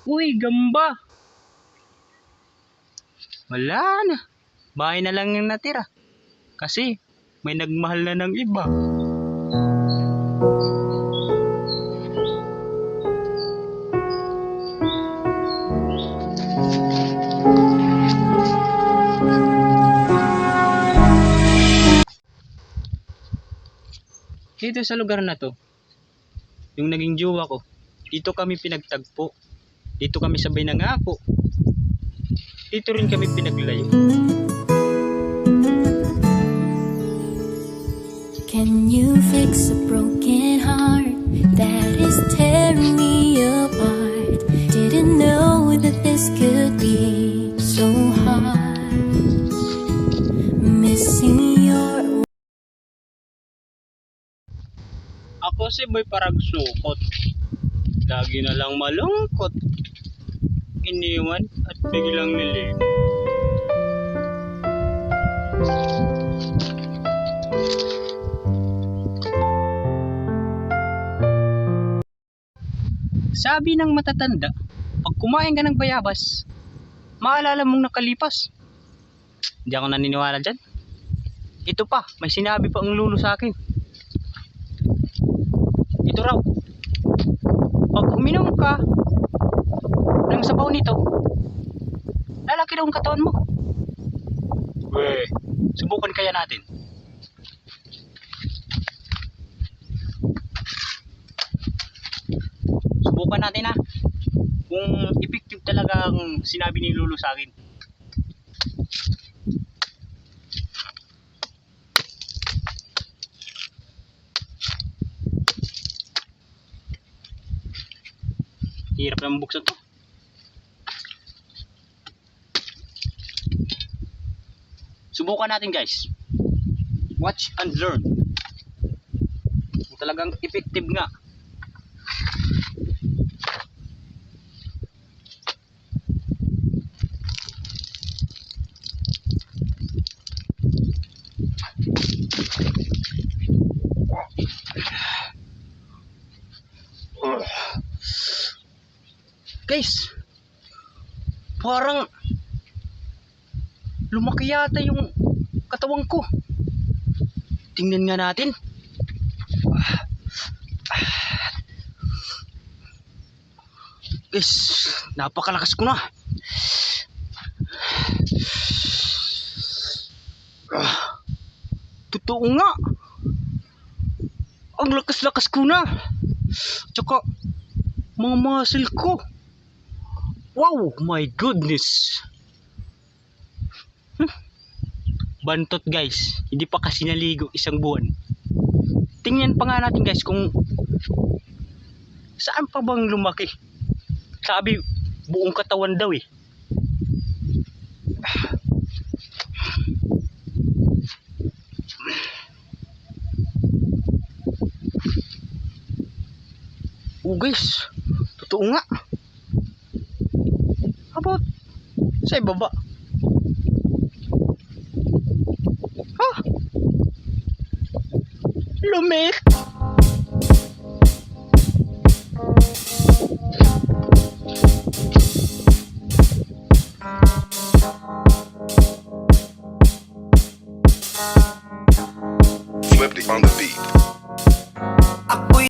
Uy, gamba. Wala na. Bahay na lang yung natira. Kasi may nagmahal na ng iba. Dito sa lugar na to, yung naging jowa ko, dito kami pinagtagpo. Dito kami sabay nangako. Dito rin kami pinaglayo. Can you fix a broken heart that is tearing me apart? Didn't know that this could be so hard. Missing your. Ako si Boy Paragsukot. Lagi na lang malungkot. Iniwan at biglang nilim. Sabi ng matatanda, pag kumain ka ng bayabas, maalala mong nakalipas. Hindi ako naniniwala dyan. Ito pa, may sinabi pa ang lulo sa akin. Ito raw, pag uminom ka ng sabaw nito, lalaki daw ang katawan mo. Weh, subukan kaya natin. Subukan natin kung effective talaga ang sinabi ni Lulu sa akin. Hirap naman buksan to. Subukan natin guys. Watch and learn. Kung talagang effective nga. Guys, parang lumaki yata yung katawan ko. Tingnan nga natin. Guys, napakalakas ko na. Totoo nga. Ang lakas-lakas ko na. Tsaka mga muscle ko. Wow, my goodness. Bantot guys, hindi pa kasi naligo isang buwan. Tingnan pa nga natin guys kung saan pa bang lumaki. Sabi, buong katawan daw eh. Oh guys, totoo nga. About sa ibaba. Ha? Lumit.